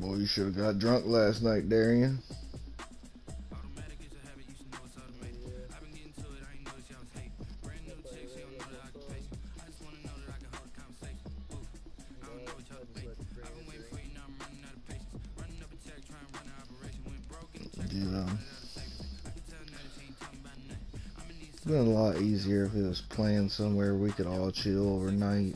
Boy, you should have got drunk last night, Darian. Yeah. It's been a lot easier if it was playing somewhere we could all chill overnight.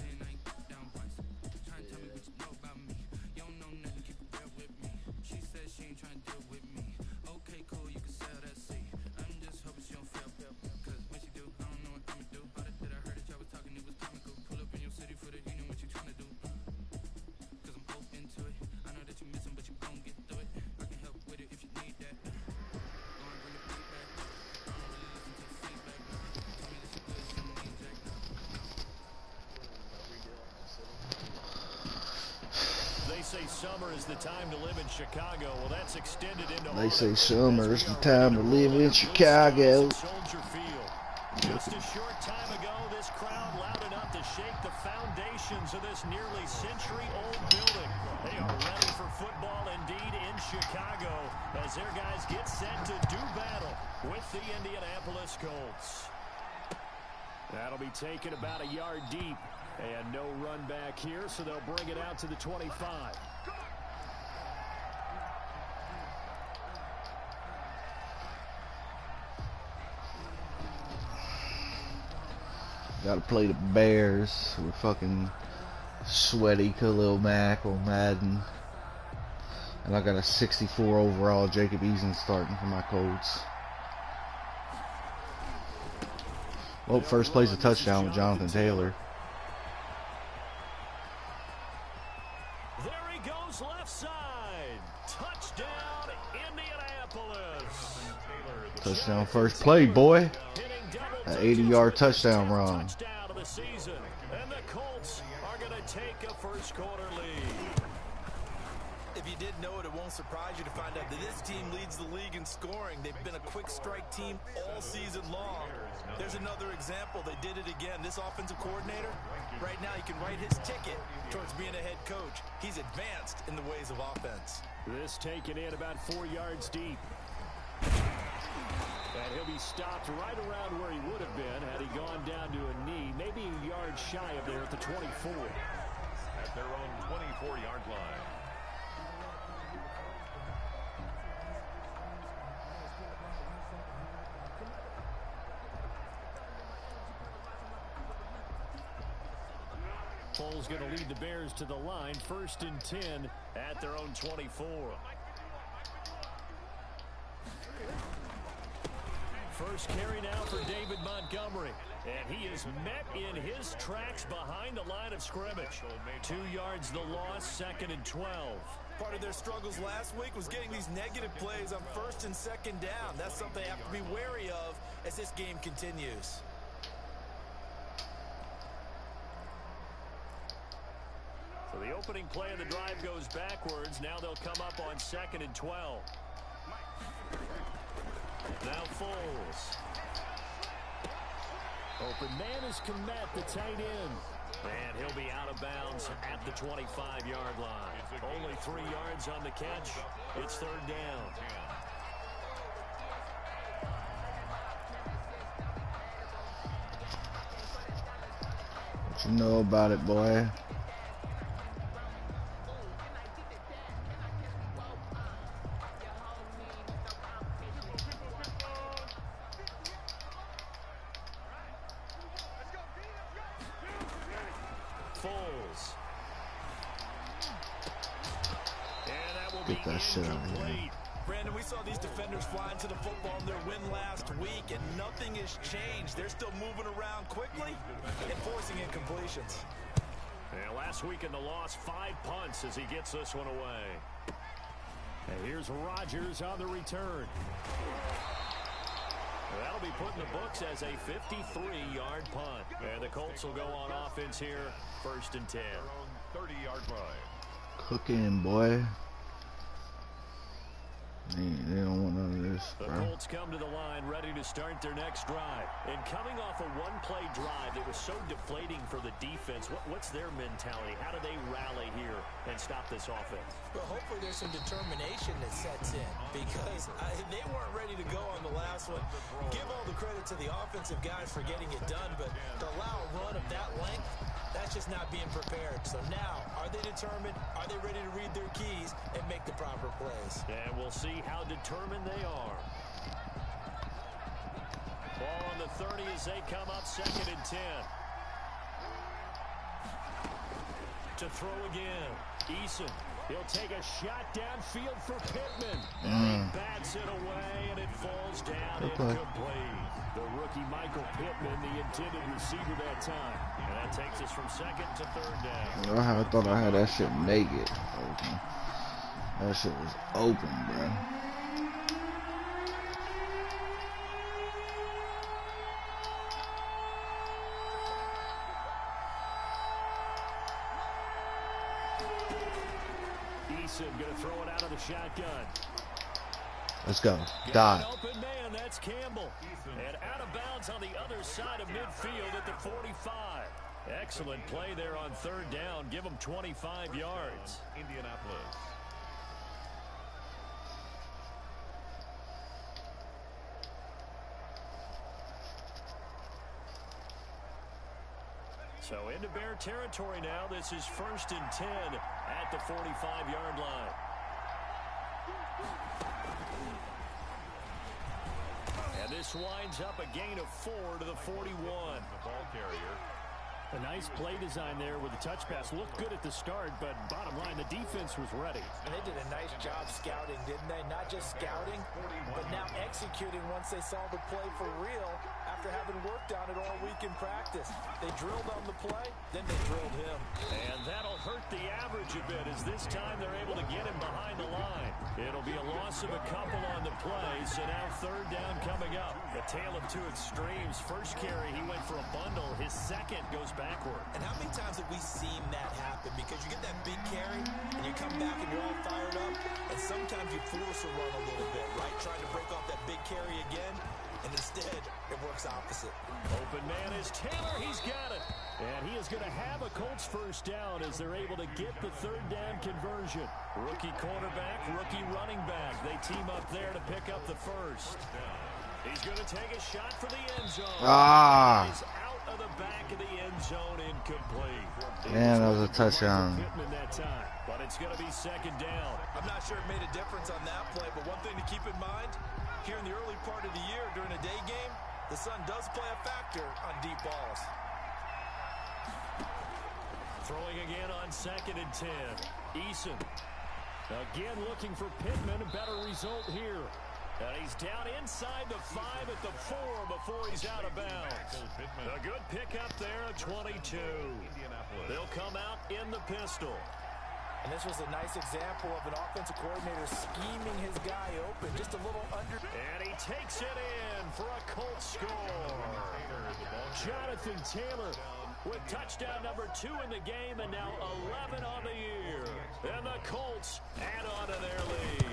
They say summer is the time to live in Chicago. Well, that's extended into They say summer is the time to live in Chicago. Just a short time ago, this crowd loud enough to shake the foundations of this nearly century-old building. They are ready for football indeed in Chicago as their guys get set to do battle with the Indianapolis Colts. That'll be taken about a yard deep. And no run back here, so they'll bring it out to the 25. Gotta play the Bears with fucking sweaty Khalil Mack on Madden. And I got a 64 overall Jacob Eason starting for my Colts. Well, first plays a touchdown with Jonathan Taylor. There he goes left side. Touchdown, Indianapolis. Touchdown first play, boy. An 80-yard touchdown run. Touchdown of the season. And the Colts are going to take a first quarter lead. If you didn't know it, it won't surprise you to find out that this team leads the league in scoring. They've been a quick strike team all season long. There's another example. They did it again. This offensive coordinator, right now, he can write his ticket towards being a head coach. He's advanced in the ways of offense. This taken in about 4 yards deep. And he'll be stopped right around where he would have been had he gone down to a knee, maybe a yard shy of there at the 24. At their own 24-yard line. Foles going to lead the Bears to the line, 1st and 10 at their own 24. First carry now for David Montgomery. And he is met in his tracks behind the line of scrimmage. 2 yards the loss, 2nd and 12. Part of their struggles last week was getting these negative plays on 1st and 2nd down. That's something they have to be wary of as this game continues. So the opening play of the drive goes backwards. Now they'll come up on 2nd and 12. Now Foles. Open man is Komet, the tight end. And he'll be out of bounds at the 25-yard line. Only 3 yards on the catch. It's 3rd down. What you know about it, boy? Get that shit out of here. Brandon, we saw these defenders fly into the football in their win last week, and nothing has changed. They're still moving around quickly and forcing incompletions. Yeah, last week in the loss, 5 punts as he gets this one away. And here's Rodgers on the return. That'll be put in the books as a 53-yard punt. And the Colts will go on offense here, 1st and 10. 30-yard line. Cooking, boy. They don't want none of this, The bro. Colts come to the line ready to start their next drive. And coming off a one-play drive that was so deflating for the defense, what's their mentality? How do they rally here and stop this offense? Well, hopefully there's some determination that sets in because they weren't ready to go on the last one. Give all the credit to the offensive guys for getting it done, but to allow a run of that length, that's just not being prepared. So now, are they determined? Are they ready to read their keys and make the proper plays? And we'll see how determined they are. Ball on the 30 as they come up 2nd and 10. To throw again. Eason. He'll take a shot downfield for Pittman. And he bats it away, and it falls down incomplete. The rookie Michael Pittman, the intended receiver that time. And that takes us from 2nd to 3rd down. I thought I had that shit naked. Open. That shit was open, bro. Going to throw it out of the shotgun. Let's go. Dot. Open man, that's Campbell. And out of bounds on the other side of midfield at the 45. Excellent play there on 3rd down. Give them 25 yards. Indianapolis. So into Bear territory now. This is 1st and 10 at the 45-yard line. And this winds up a gain of 4 to the 41. The ball carrier. A nice play design there with the touch pass. Looked good at the start, but bottom line, the defense was ready. And they did a nice job scouting, didn't they? Not just scouting, but now executing once they saw the play for real after having worked on it all week in practice. They drilled on the play, then they drilled him. And that'll hurt the average a bit as this time they're able to get him behind the line. It'll be a loss of a couple on the play, so now 3rd down coming up. A tale of two extremes. First carry, he went for a bundle. His second goes backward. And how many times have we seen that happen? Because you get that big carry, and you come back and you're all fired up, and sometimes you force a run a little bit, right? Trying to break off that big carry again, and instead, it works opposite. Open man is Taylor. He's got it. And he is going to have a Colts 1st down as they're able to get the 3rd down conversion. Rookie quarterback, rookie running back. They team up there to pick up the 1st. He's going to take a shot for the end zone. He's out of the back of the end zone, incomplete. Man, that was a touchdown. That time, but it's going to be 2nd down. I'm not sure it made a difference on that play, but one thing to keep in mind, here in the early part of the year during a day game, the sun does play a factor on deep balls. Throwing again on 2nd and 10. Eason. Again looking for Pittman. A better result here. And he's down inside the 5 at the 4 before he's out of bounds. A good pickup there at 22. They'll come out in the pistol. And this was a nice example of an offensive coordinator scheming his guy open. Just a little under. And he takes it in for a Colts score. Jonathan Taylor with touchdown number 2 in the game and now 11 on the year. And the Colts add on to their lead.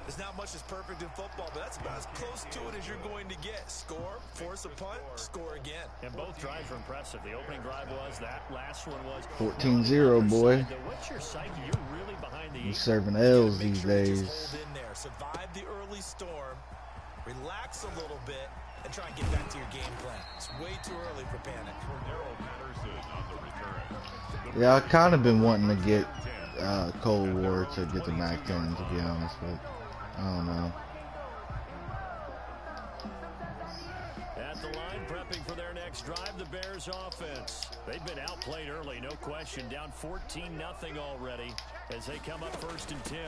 There's not much that's perfect in football, but that's about as close to it as you're going to get. Score, force a punt, score again. And both drives were impressive. The opening drive was, that last one was. 14-0, boy. What's your psyche? You're really behind the You're serving L's these days. Hold in there, survive the early storm, relax a little bit, and try and get back to your game plan. It's way too early for panic. Yeah, I've kind of been wanting to get Cold War to get the Mac 10, to be honest, but I don't know. At the line, prepping for their next drive, the Bears offense. They've been outplayed early, no question. Down 14-0 already as they come up 1st and 10.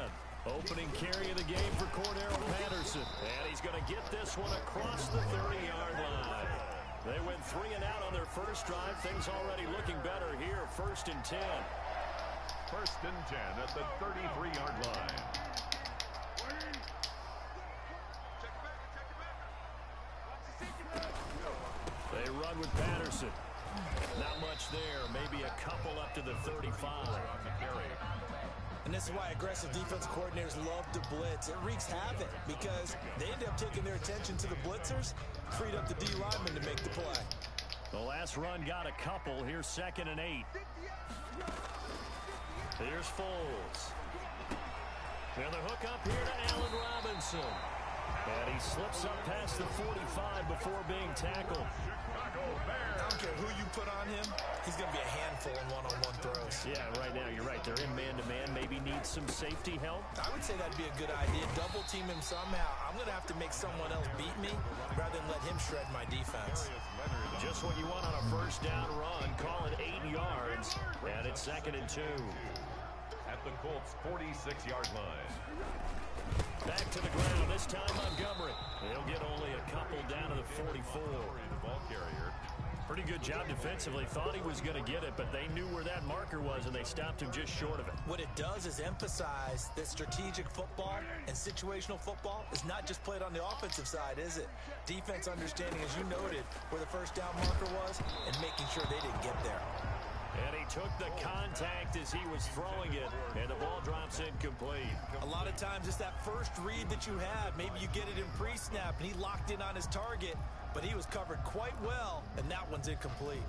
Opening carry of the game for Cordero Patterson. And he's going to get this one across the 30-yard line. They went 3 and out on their first drive. Things already looking better here. 1st and 10. 1st and 10 at the 33-yard line. They run with Patterson. Not much there. Maybe a couple up to the 35. And this is why aggressive defensive coordinators love to blitz. It wreaks havoc because they end up taking their attention to the blitzers, freed up the D lineman to make the play. The last run got a couple. Here's 2nd and 8. Here's Foles. And the hook up here to Allen Robinson. And he slips up past the 45 before being tackled. I don't care who you put on him, he's going to be a handful in one-on-one throws. Yeah, right now, you're right. They're in man-to-man. Maybe need some safety help. I would say that'd be a good idea. Double team him somehow. I'm going to have to make someone else beat me rather than let him shred my defense. Just what you want on a first down run. Call it 8 yards. And it's 2nd and 2. At the Colts' 46-yard line. Back to the ground. This time Montgomery. He'll get only a couple down to the 44. The ball carrier. Pretty good job defensively. Thought he was going to get it, but they knew where that marker was, and they stopped him just short of it. What it does is emphasize that strategic football and situational football is not just played on the offensive side, is it? Defense understanding, as you noted, where the first down marker was and making sure they didn't get there. And he took the contact as he was throwing it, and the ball drops incomplete. A lot of times it's that first read that you have. Maybe you get it in pre-snap, and he locked in on his target, but he was covered quite well, and that one's incomplete.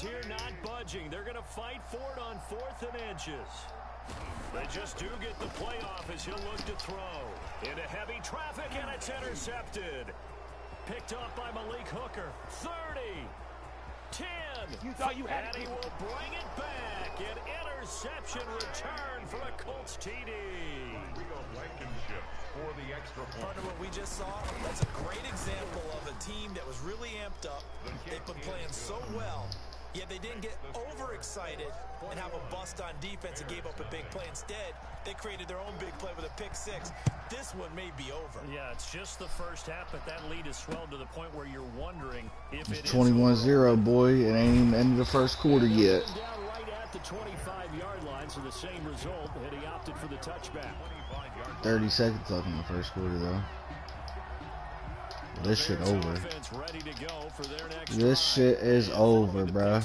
Here not budging. They're going to fight for it on 4th and inches. They just do get the playoff as he'll look to throw. Into heavy traffic, and it's intercepted. Picked up by Malik Hooker. 30. 10. You thought you had and he will bring it back. An interception return for a Colts TD. Real Blankenship for the extra point. Part of what we just saw, that's a great example of a team that was really amped up. They've been playing so well. Yet they didn't get overexcited and have a bust on defense and gave up a big play. Instead, they created their own big play with a pick 6. This one may be over. Yeah, it's just the first half, but that lead has swelled to the point where you're wondering if it is 21-0, boy. It ain't even ended the first quarter yet. Down right at the 25-yard line, so the same result, and he opted for the touchback. 30 seconds left in the first quarter, though. This shit over. This shit is over, bro.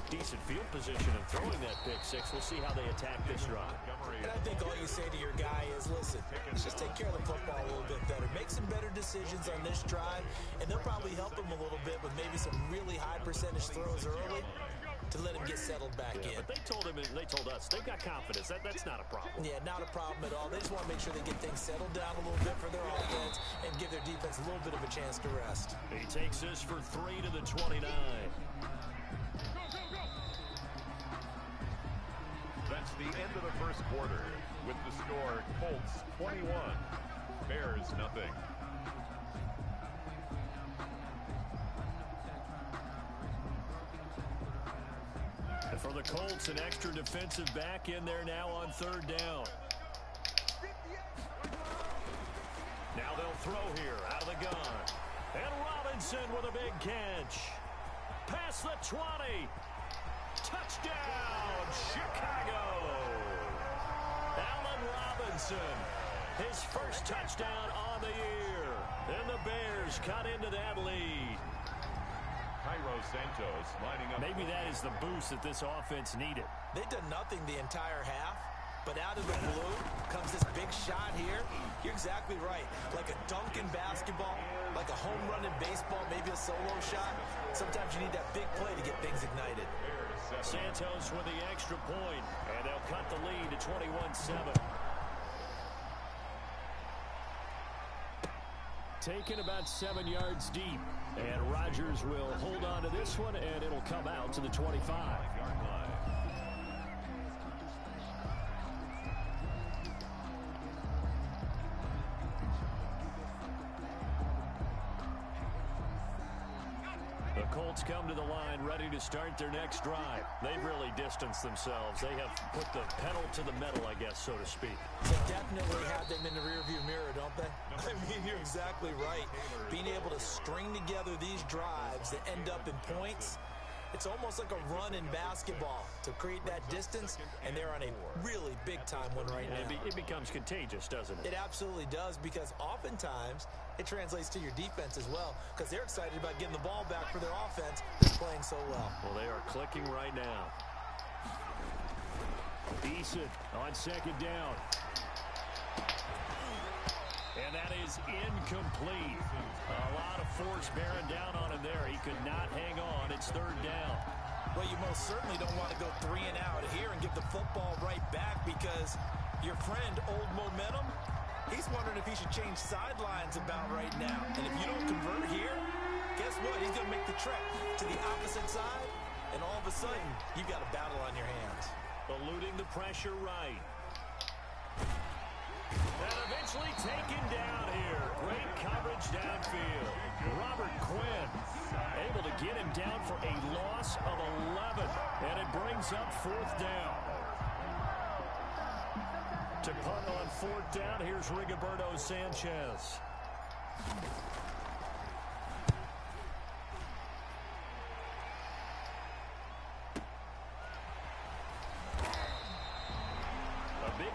Decent field position of throwing that pick 6. We'll see how they attack this drive. And I think all you say to your guy is, listen, let's just take care of the football a little bit better. Make some better decisions on this drive, and they'll probably help him a little bit with maybe some really high percentage throws early to let him get settled back in. But they told him, and they told us, they've got confidence. That's not a problem. Yeah, not a problem at all. They just want to make sure they get things settled down a little bit for their offense and give their defense a little bit of a chance to rest. He takes this for 3 to the 29. That's the end of the first quarter with the score Colts 21, Bears nothing. And for the Colts, an extra defensive back in there now on 3rd down. Now they'll throw here out of the gun. And Robinson with a big catch. Past the 20. Touchdown, Chicago. Allen Robinson, his first touchdown on the year. And the Bears cut into that lead. Cairo Santos lining up. Maybe that is the boost that this offense needed. They've done nothing the entire half, but out of the blue comes this big shot here. You're exactly right. Like a dunk in basketball, like a home run in baseball, maybe a solo shot. Sometimes you need that big play to get things ignited. Santos with the extra point, and they'll cut the lead to 21-7. Taken about 7 yards deep, and Rodgers will hold on to this one, and it'll come out to the 25-yard line. The Colts come to the line ready to start their next drive. They've really distanced themselves. They have put the pedal to the metal, I guess, so to speak. They definitely have them in the rearview mirror, don't they? I mean, you're exactly right. Being able to string together these drives that end up in points, it's almost like a run in basketball to create that distance, and they're on a really big-time one right now. It becomes contagious, doesn't it? It absolutely does, because oftentimes it translates to your defense as well, because they're excited about getting the ball back for their offense that's playing so well. Well, they are clicking right now. Eason on second down. And that is incomplete. A lot of force bearing down on him there. He could not hang on. It's third down. Well, you most certainly don't want to go 3 and out here and give the football right back, because your friend, Old Momentum, he's wondering if he should change sidelines about right now. And if you don't convert here, guess what? He's going to make the trek to the opposite side, and all of a sudden, you've got a battle on your hands. Eluding the pressure right. And eventually taken down here. Great coverage downfield. Robert Quinn able to get him down for a loss of 11. And it brings up fourth down. To punt on fourth down, here's Rigoberto Sanchez.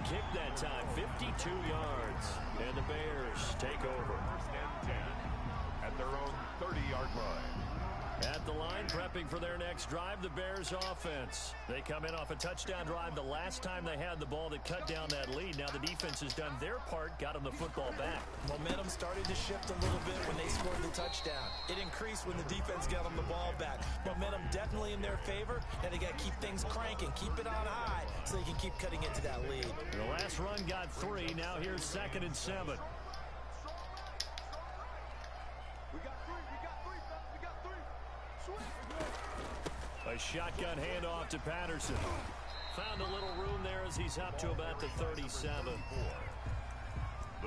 Kick that time, 52 yards, and the Bears take over. First and 10 at their own 30-yard line. At the line, prepping for their next drive, the Bears offense. They come in off a touchdown drive the last time they had the ball that cut down that lead. Now the defense has done their part, got them the football back. Momentum started to shift a little bit when they scored the touchdown. It increased when the defense got them the ball back. Momentum definitely in their favor, and they got to keep things cranking, keep it on high, so they can keep cutting into that lead. The last run got 3. Now here's 2nd and 7. A shotgun handoff to Patterson. Found a little room there as he's up to about the 37.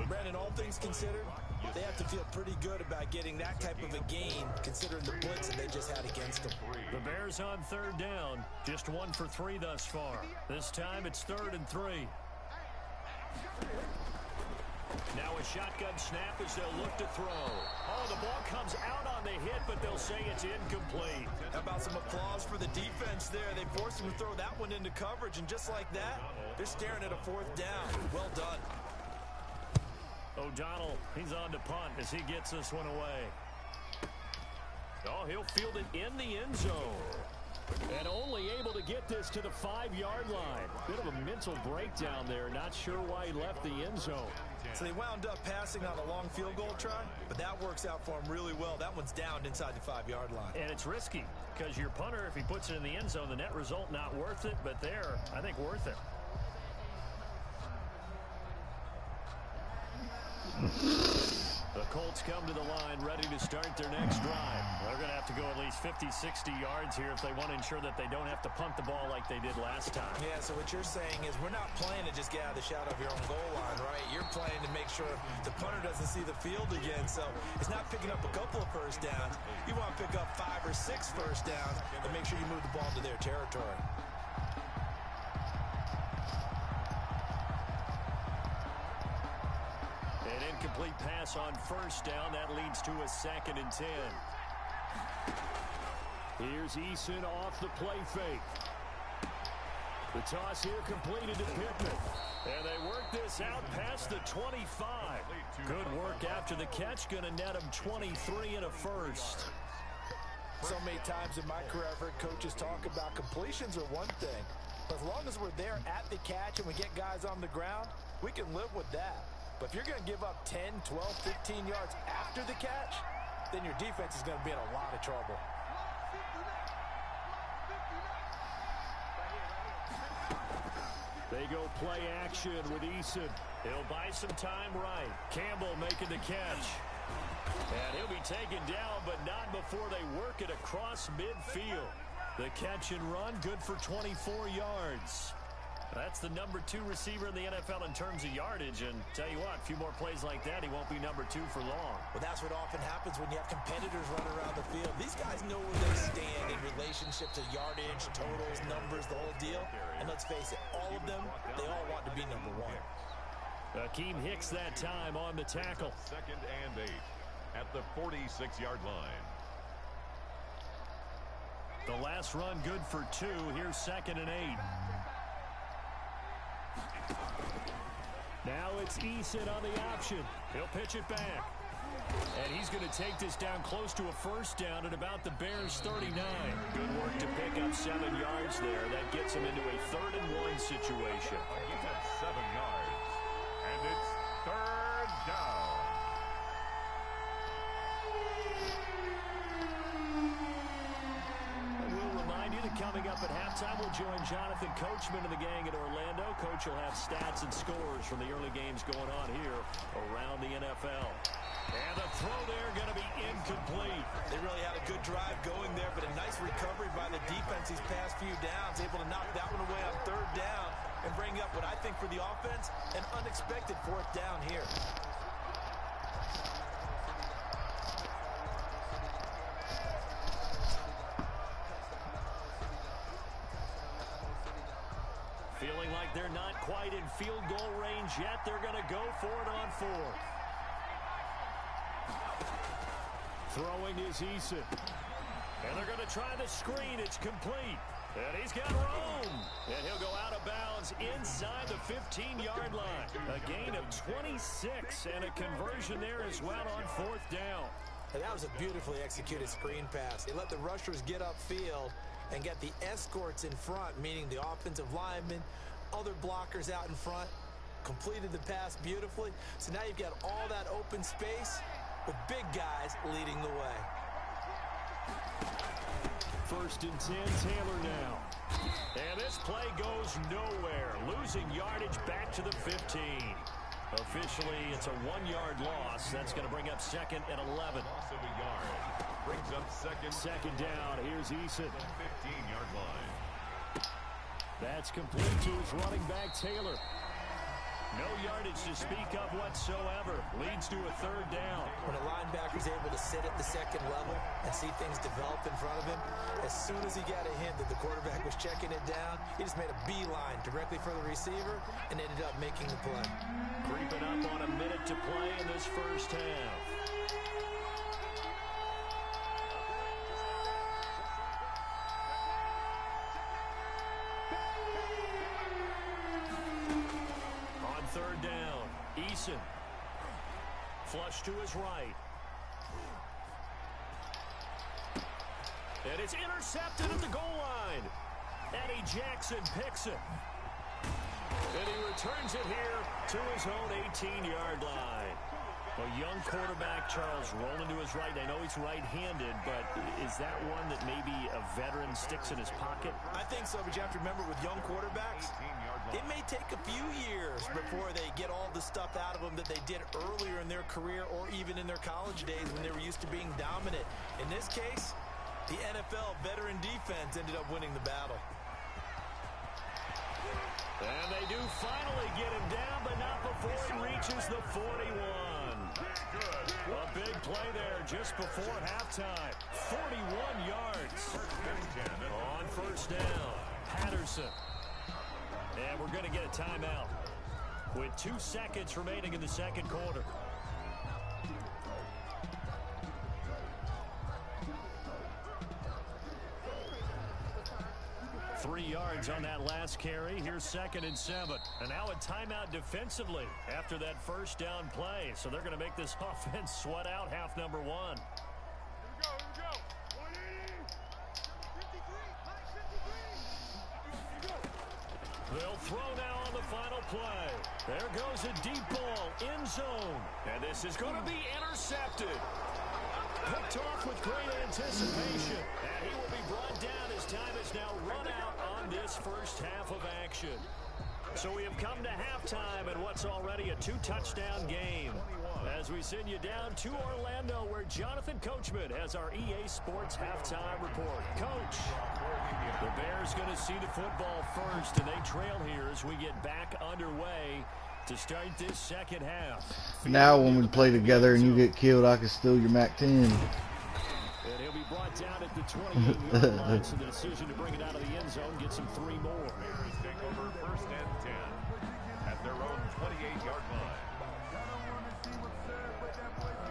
Brandon, all things considered, they have to feel pretty good about getting that type of a gain, considering the blitz that they just had against them. The Bears on third down, just 1 for 3 thus far. This time it's 3rd and 3. Now a shotgun snap as they'll look to throw. Oh, the ball comes out on the hit, but they'll say it's incomplete. How about some applause for the defense there? They forced him to throw that one into coverage, and just like that, they're staring at a 4th down. Well done. O'Donnell, he's on to punt as he gets this one away. Oh, he'll field it in the end zone. And only able to get this to the 5-yard line. Bit of a mental breakdown there. Not sure why he left the end zone. So they wound up passing on a long field goal try, but that works out for him really well. That one's down inside the 5-yard line. And it's risky because your punter, if he puts it in the end zone, the net result not worth it, but there, I think worth it. The Colts come to the line ready to start their next drive. They're going to have to go at least 50, 60 yards here if they want to ensure that they don't have to punt the ball like they did last time. Yeah, so what you're saying is we're not playing to just get out of the shadow of your own goal line, right? You're playing to make sure the punter doesn't see the field again. So it's not picking up a couple of first downs. You want to pick up 5 or 6 first downs and make sure you move the ball into their territory. An incomplete pass on first down. That leads to a 2nd and 10. Here's Eason off the play fake. The toss here completed to Pittman. And they work this out past the 25. Good work after the catch. Going to net him 23 and a first. So many times in my career, I've heard coaches talk about completions are one thing. But as long as we're there at the catch and we get guys on the ground, we can live with that. But if you're going to give up 10, 12, 15 yards after the catch, then your defense is going to be in a lot of trouble. They go play action with Eason. He'll buy some time right. Campbell making the catch. And he'll be taken down, but not before they work it across midfield. The catch and run, good for 24 yards. That's the number 2 receiver in the NFL in terms of yardage. And tell you what, a few more plays like that, he won't be number 2 for long. Well, that's what often happens when you have competitors running around the field. These guys know where they stand in relationship to yardage, totals, numbers, the whole deal. And let's face it, all of them, they all want to be number 1. Akeem Hicks that time on the tackle. 2nd and 8 at the 46-yard line. The last run good for 2. Here's 2nd and 8. Now it's Eason on the option. He'll pitch it back. And he's going to take this down close to a first down at about the Bears' 39. Good work to pick up 7 yards there. That gets him into a 3rd and 1 situation. He's at 7 yards. And it's 3rd down. Coming up at halftime, we'll join Jonathan Coachman and the gang in Orlando. Coach will have stats and scores from the early games going on here around the NFL. And the throw there going to be incomplete. They really had a good drive going there, but a nice recovery by the defense these past few downs, able to knock that one away on 3rd down and bring up what I think for the offense, an unexpected 4th down here. Feeling like they're not quite in field goal range yet. They're going to go for it on 4th. Throwing is Eason. And they're going to try the screen. It's complete. And he's got room. And he'll go out of bounds inside the 15-yard line. A gain of 26 and a conversion there as well on 4th down. And that was a beautifully executed screen pass. They let the rushers get upfield and get the escorts in front, meaning the offensive linemen, other blockers out in front, completed the pass beautifully. So now you've got all that open space with big guys leading the way. 1st and 10, Taylor now. And this play goes nowhere, losing yardage back to the 15. Officially, it's a 1-yard loss. That's going to bring up 2nd and 11. Loss of a yard. Brings up 2nd down. Here's Eason. 15-yard line. That's complete to his running back, Taylor. No yardage to speak of whatsoever. Leads to a 3rd down. When a linebacker's able to sit at the 2nd level and see things develop in front of him, as soon as he got a hint that the quarterback was checking it down, he just made a beeline directly for the receiver and ended up making the play. Creeping up on a minute to play in this first half. On 3rd down, Eason. Flush to his right. And it's intercepted at the goal line. Eddie Jackson picks it. And he returns it here to his own 18-yard line. A young quarterback, Charles, rolling to his right. I know he's right-handed, but is that one that maybe a veteran sticks in his pocket? I think so, but you have to remember with young quarterbacks, it may take a few years before they get all the stuff out of them that they did earlier in their career or even in their college days when they were used to being dominant. In this case, the NFL veteran defense ended up winning the battle. And they do finally get him down, but not before he reaches the 41. A big play there just before halftime. 41 yards on 1st down. Patterson. And we're going to get a timeout with 2 seconds remaining in the 2nd quarter. Three yards on that last carry. Here's 2nd and 7. And now a timeout defensively after that 1st down play. So they're going to make this offense sweat out half number 1. Here we go. 180. They'll throw now on the final play. There goes a deep ball, end zone. And this is going to be intercepted. Picked off with great anticipation. And he will be brought down as time has now run out on this first half of action. So we have come to halftime in what's already a 2-touchdown game. As we send you down to Orlando, where Jonathan Coachman has our EA Sports halftime report. Coach, the Bears going to see the football first, and they trail here as we get back underway to start this second half. Now when we play together and you get killed, I can steal your MAC-10. And he'll be brought down at the 28-yard line, so the decision to bring it out of the end zone gets him 3 more. Bears take over 1st and 10 at their own 28-yard line.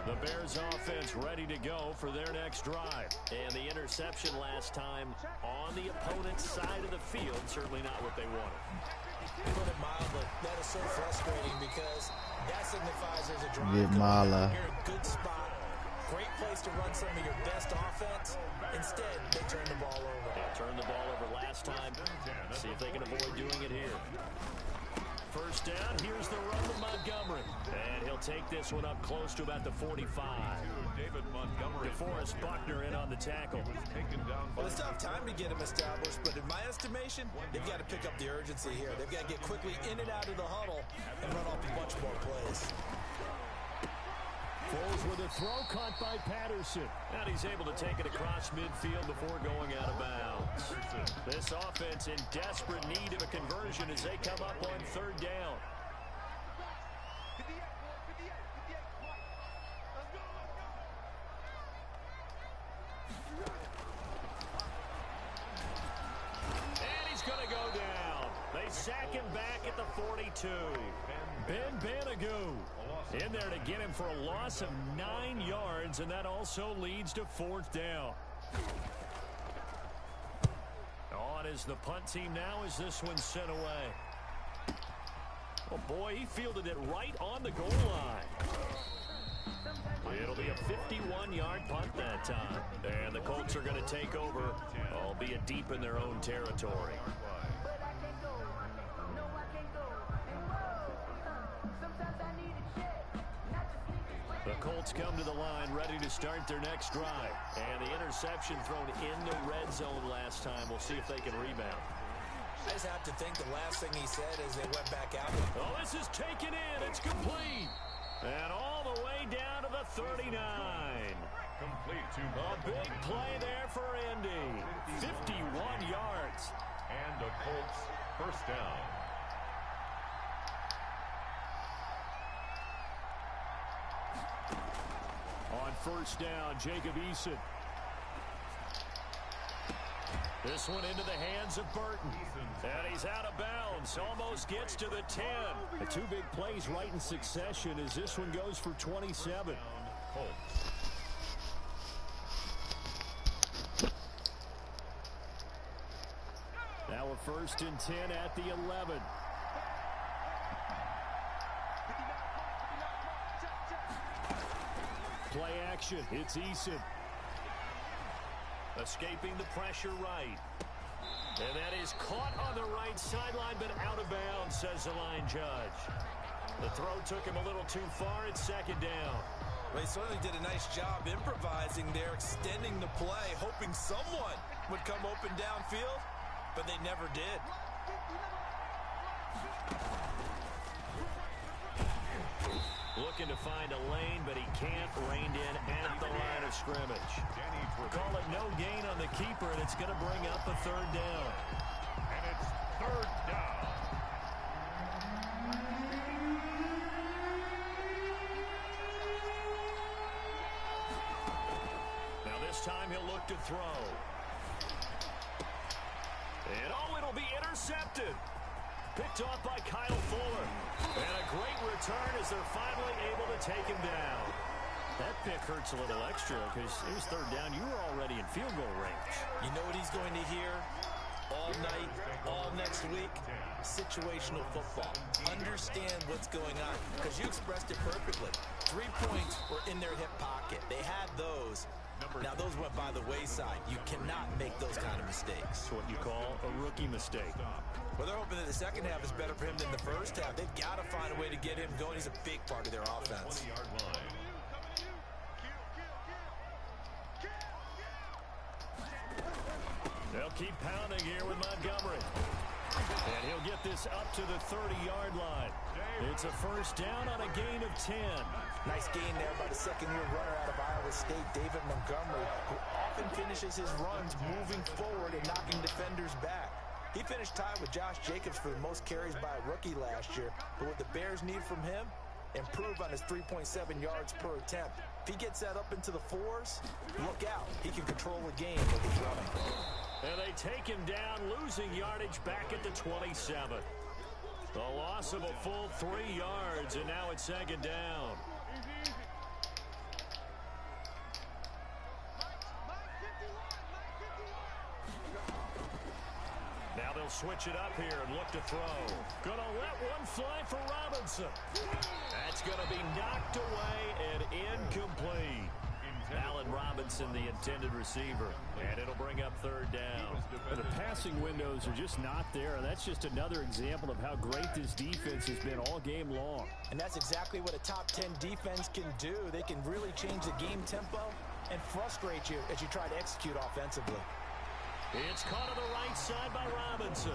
The Bears offense ready to go for their next drive. And the interception last time on the opponent's side of the field, certainly not what they wanted. To put it mildly, that is so frustrating because that signifies there's a drive Get going Mala. on. You're in a good spot. Great place to run some of your best offense. Instead, they turn the ball over. They turned the ball over last time. See if they can avoid doing it here. First down, here's the run with Montgomery. And he'll take this one up close to about the 45. David Montgomery. DeForest Buckner in on the tackle. Taken down. Well, it's tough time to get him established, but in my estimation, they've got to pick up the urgency here. They've got to get quickly in and out of the huddle and run off a bunch more plays. Foles with a throw caught by Patterson. And he's able to take it across midfield before going out of bounds. This offense in desperate need of a conversion as they come up on 3rd down. And he's going to go down. They sack him back at the 42. Ben Banagoo in there to get him for a loss of 9 yards, and that also leads to 4th down. On is the punt team now as this one's sent away. Oh boy, he fielded it right on the goal line. It'll be a 51-yard punt that time. And the Colts are going to take over, albeit deep in their own territory. The Colts come to the line ready to start their next drive. And the interception thrown in the red zone last time. We'll see if they can rebound. I just have to think the last thing he said as they went back out. Oh, this is taken in. It's complete. And all the way down to the 39. Complete to A big play there for Indy. 51 yards. And the Colts 1st down. On 1st down, Jacob Eason. This one into the hands of Burton. And he's out of bounds. Almost gets to the 10. The 2 big plays right in succession as this one goes for 27. Colts. Now a 1st and 10 at the 11. Play action. It's Eason. Escaping the pressure right. And that is caught on the right sideline, but out of bounds, says the line judge. The throw took him a little too far. It's 2nd down. Well, he certainly did a nice job improvising there, extending the play, hoping someone would come open downfield, but they never did. Looking to find a lane, but he can't. Reined in at the line of scrimmage. Call it no gain on the keeper, and it's going to bring up a 3rd down. And it's 3rd down. Now this time he'll look to throw. And oh, it'll be intercepted. Picked off by Kyle Fuller. And a great return as they're finally able to take him down. That pick hurts a little extra because it was 3rd down. You were already in field goal range. You know what he's going to hear all night, all next week? Situational football. Understand what's going on because you expressed it perfectly. 3 points were in their hip pocket. They had those. Now, those went by the wayside. You cannot make those kind of mistakes. It's what you call a rookie mistake. Well, they're hoping that the second half is better for him than the first half. They've got to find a way to get him going. He's a big part of their offense. 20-yard line. They'll keep pounding here with Montgomery. And he'll get this up to the 30-yard line. It's a first down on a gain of 10. Nice gain there by the second-year runner out of Iowa State, David Montgomery, who often finishes his runs moving forward and knocking defenders back. He finished tied with Josh Jacobs for the most carries by a rookie last year, but what the Bears need from him, improve on his 3.7 yards per attempt. If he gets that up into the 4s, look out. He can control the game with his running. And they take him down, losing yardage back at the 27. A loss of a full 3 yards, and now it's second down. Now they'll switch it up here and look to throw. Gonna let one fly for Robinson. That's gonna be knocked away and incomplete. Allen Robinson, the intended receiver, and it'll bring up third down. The passing windows are just not there. That's just another example of how great this defense has been all game long. And that's exactly what a top 10 defense can do. They can really change the game tempo and frustrate you as you try to execute offensively. It's caught on the right side by Robinson.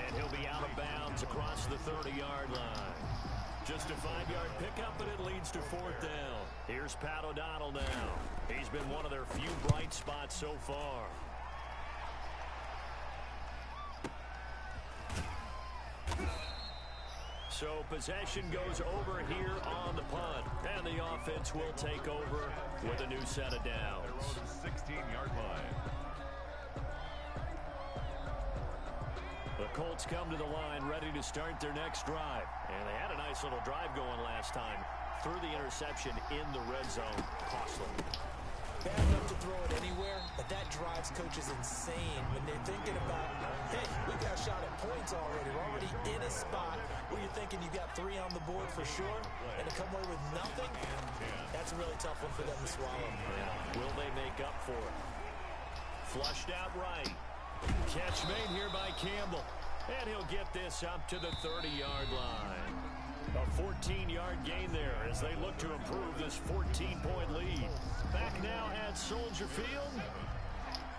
And he'll be out of bounds across the 30-yard line. Just a 5-yard pickup, and it leads to fourth down. Here's Pat O'Donnell now. He's been one of their few bright spots so far. So possession goes over here on the punt. And the offense will take over with a new set of downs. They're on the 16-yard line. The Colts come to the line ready to start their next drive. And they had a nice little drive going last time. Threw the interception in the red zone. Costly. Bad enough to throw it anywhere, but that drives coaches insane when they're thinking about, hey, we've got a shot at points already. We're already in a spot where you're thinking you've got 3 on the board for sure, and to come away with nothing, that's a really tough one for them to swallow. Yeah. Will they make up for it? Flushed out right. Catch made here by Campbell. And he'll get this up to the 30-yard line. A 14-yard gain there as they look to improve this 14-point lead. Back now at Soldier Field.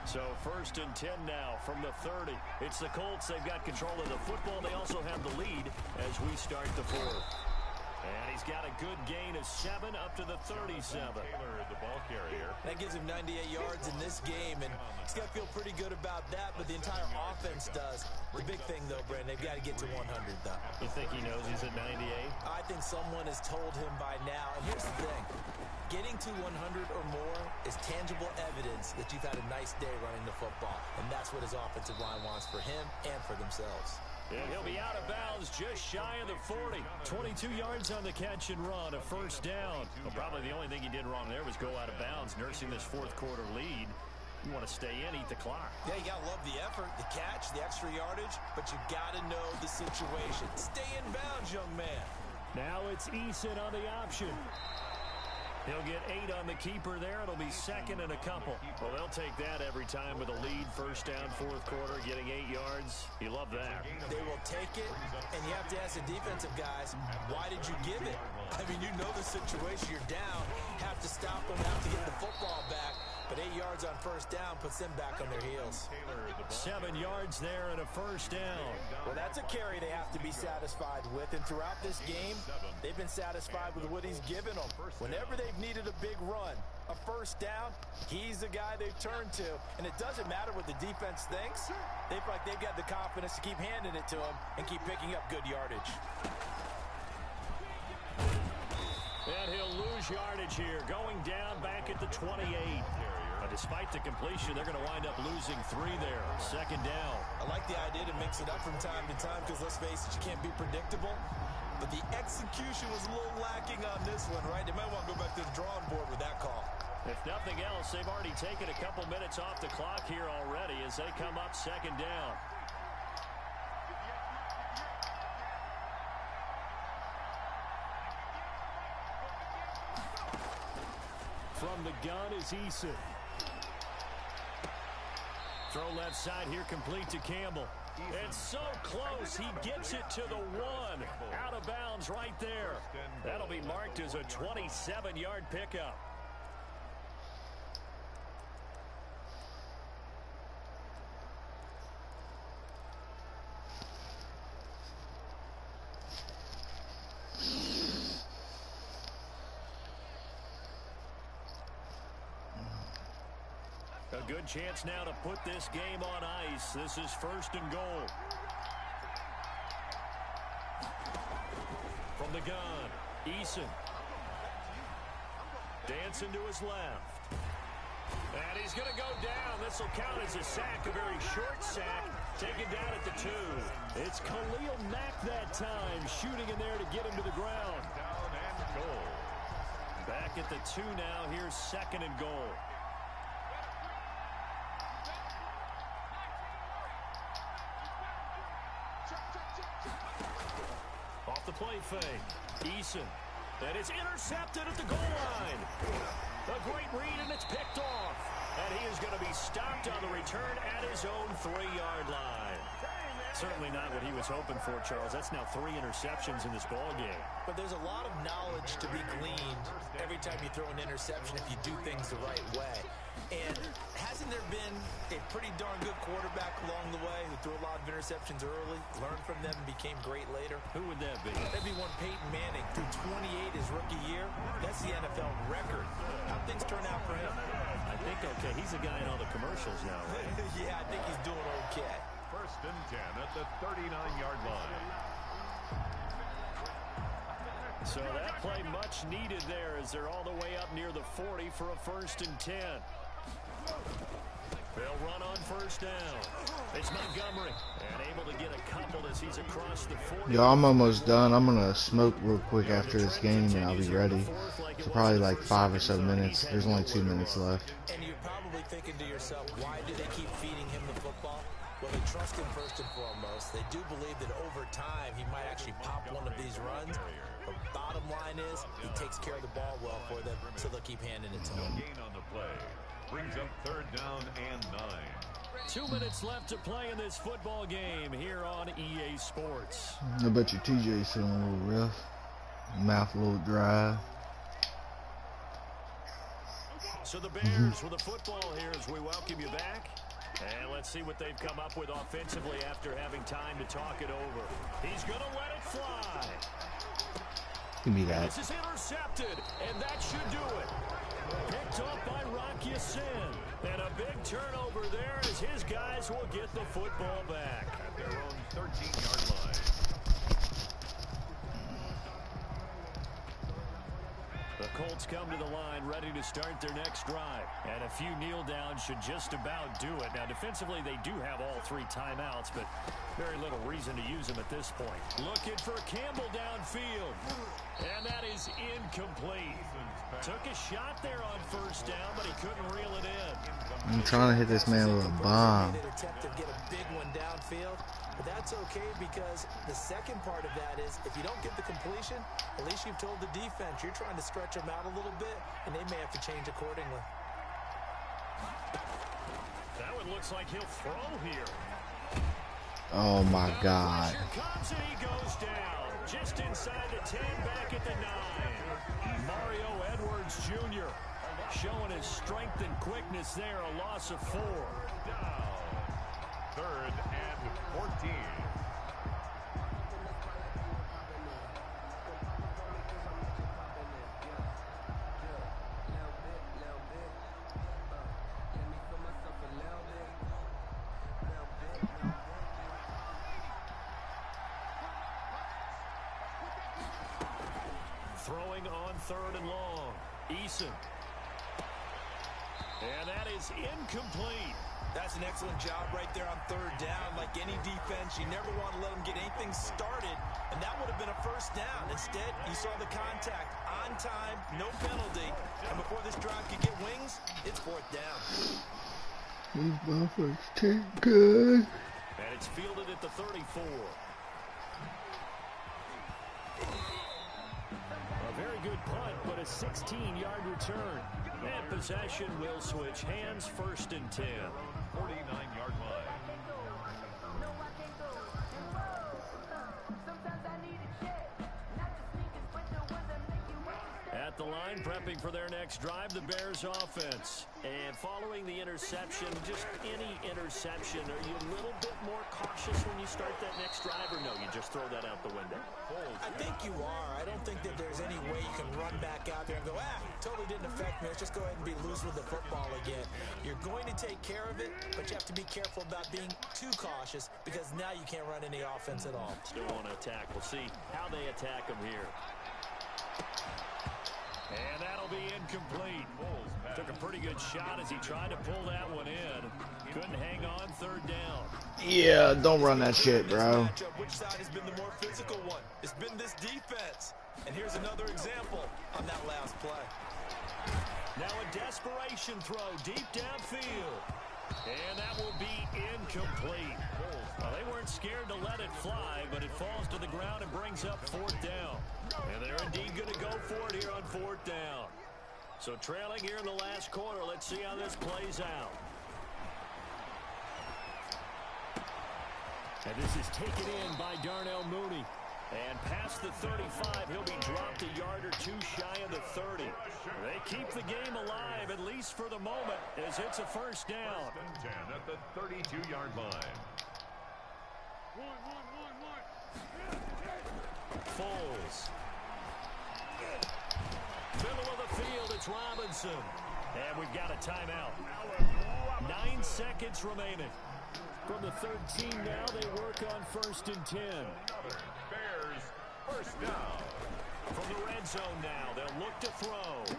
So first and 10 now from the 30. It's the Colts. They've got control of the football. They also have the lead as we start the fourth. And he's got a good gain of 7 up to the 37. Taylor, the ball carrier. That gives him 98 yards in this game, and he's got to feel pretty good about that, but the entire offense does. The big thing, though, Brandon, they've got to get to 100, though. You think he knows he's at 98? I think someone has told him by now, and here's the thing. Getting to 100 or more is tangible evidence that you've had a nice day running the football, and that's what his offensive line wants for him and for themselves. And he'll be out of bounds just shy of the 40. 22 yards on the catch and run, a first down. Well, probably the only thing he did wrong there was go out of bounds, nursing this fourth quarter lead. You want to stay in, eat the clock. Yeah, you got to love the effort, the catch, the extra yardage, but you got to know the situation. Stay in bounds, young man. Now it's Eason on the option. He'll get 8 on the keeper there. It'll be second and a couple. Well, they'll take that every time with a lead. First down, fourth quarter, getting 8 yards. You love that. They will take it, and you have to ask the defensive guys, why did you give it? I mean, you know the situation. You're down, have to stop them, have to get the football back. But 8 yards on first down puts them back on their heels. 7 yards there and a first down. Well, that's a carry they have to be satisfied with. And throughout this game, they've been satisfied with what he's given them. Whenever they've needed a big run, a first down, he's the guy they've turned to. And it doesn't matter what the defense thinks. They feel like they've got the confidence to keep handing it to him and keep picking up good yardage. And he'll lose yardage here, going down back at the 28. Despite the completion, they're going to wind up losing 3 there. Second down. I like the idea to mix it up from time to time because, let's face it, you can't be predictable. But the execution was a little lacking on this one, right? They might want to go back to the drawing board with that call. If nothing else, they've already taken a couple minutes off the clock here already as they come up second down. From the gun is Eason. Throw left side here, complete to Campbell. It's so close, he gets it to the 1. Out of bounds right there. That'll be marked as a 27-yard pickup. A good chance now to put this game on ice. This is 1st and goal. From the gun, Eason. Dancing to his left. And he's going to go down. This will count as a sack, a very short sack, taken down at the 2. It's Khalil Mack that time, shooting in there to get him to the ground. Down and goal. Back at the 2 now. Here's 2nd and goal. Off the play fake. Eason. And it's intercepted at the goal line. A great read, and it's picked off. And he is going to be stopped on the return at his own 3-yard line. Certainly not what he was hoping for, Charles. That's now 3 interceptions in this ball game. But there's a lot of knowledge to be gleaned every time you throw an interception if you do things the right way. And hasn't there been a pretty darn good quarterback along the way who threw a lot of interceptions early, learned from them, and became great later? Who would that be? That'd be one Peyton Manning, threw 28 his rookie year. That's the NFL record. How'd things turn out for him? I think, okay, he's a guy in all the commercials now, right? Yeah, I think he's doing okay. 1st and 10 at the 39-yard line. So that play much needed there as they're all the way up near the 40 for a 1st and 10. They'll run on 1st down. It's Montgomery, and able to get a couple as he's across the 40. Yo, I'm almost done. I'm going to smoke real quick after this game, and I'll be ready. So probably like 5 or so minutes. There's only 2 minutes left. And you're probably thinking to yourself, why do they keep feeding him the football? Well, they trust him first and foremost. They do believe that over time he might actually pop one of these runs. The bottom line is he takes care of the ball well for them, so they'll keep handing it to him. Gain on the play. Brings up 3rd down and 9. 2 minutes left to play in this football game here on EA Sports. I bet you TJ's feeling a little rough. Mouth a little dry. So the Bears with the football here as we welcome you back. And let's see what they've come up with offensively after having time to talk it over. He's going to let it fly. Give me that. This is intercepted, and that should do it. Picked off by Rock Ya-Sin. And a big turnover there as his guys will get the football back. At their own 13-yard line. The Colts come to the line ready to start their next drive. And a few kneel downs should just about do it. Now, defensively, they do have all 3 timeouts, but very little reason to use them at this point. Looking for Campbell downfield. And that is incomplete. Took a shot there on 1st down, but he couldn't reel it in. I'm trying to hit this man with a bomb. Attempt to get a big one downfield, but that's okay because the second part of that is if you don't get the completion, at least you've told the defense you're trying to stretch them out a little bit, and they may have to change accordingly. That one looks like he'll throw here. Oh my God. Comes and he goes down. Just inside the 10, back at the 9. Mario Edwards Jr. showing his strength and quickness there. A loss of 4. Down. 3rd and 14. Throwing on 3rd and long. Eason. And that is incomplete. That's an excellent job right there on 3rd down. Like any defense, you never want to let them get anything started, and that would have been a 1st down. Instead, you saw the contact on time, no penalty, and before this drive could get wings, it's 4th down. These buffers too good. And it's fielded at the 34. A very good punt, but a 16-yard return. And possession will switch hands, 1st and 10. 49-yard line. At the line, prepping for their next drive, the Bears offense. And following the interception, just any interception, are you a little bit more cautious when you start that next drive, or no, you just throw that out the window? I think you are. I don't think that there's any way you can run back out there and go, totally didn't affect me. Let's just go ahead and be loose with the football again. You're You're going to take care of it, but you have to be careful about being too cautious because now you can't run any offense at all. Still want to attack. We'll see how they attack him here. And that'll be incomplete. Took a pretty good shot as he tried to pull that one in. Couldn't hang on third down. Yeah, don't run that shit, bro. Which side has been the more physical one? It's been this defense. And here's another example on that last play. Now a desperation throw deep downfield. And that will be incomplete. Well, they weren't scared to let it fly, but it falls to the ground and brings up fourth down. And they're indeed going to go for it here on fourth down. So trailing here in the last quarter, let's see how this plays out. And this is taken in by Darnell Mooney. And past the 35, he'll be dropped a yard or two shy of the 30. They keep the game alive, at least for the moment, as it's a first down. 10 at the 32-yard line. Foles. Middle of the field, it's Robinson. And we've got a timeout. 9 seconds remaining. From the 13 now, they work on 1st and 10. Bears first down. From the red zone now, they'll look to throw.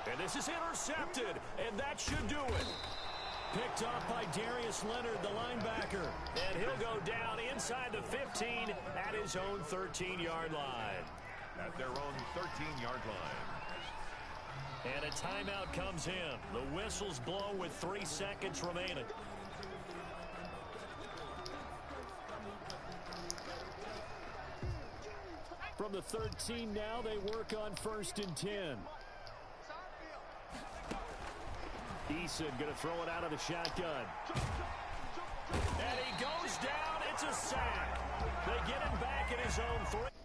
And this is intercepted, and that should do it. Picked up by Darius Leonard, the linebacker. And he'll go down inside the 15 at his own 13-yard line. At their own 13-yard line. And a timeout comes in. The whistles blow with 3 seconds remaining. From the 13 now, they work on 1st and 10. Eason going to throw it out of the shotgun. And he goes down. It's a sack. They get him back at his own 3.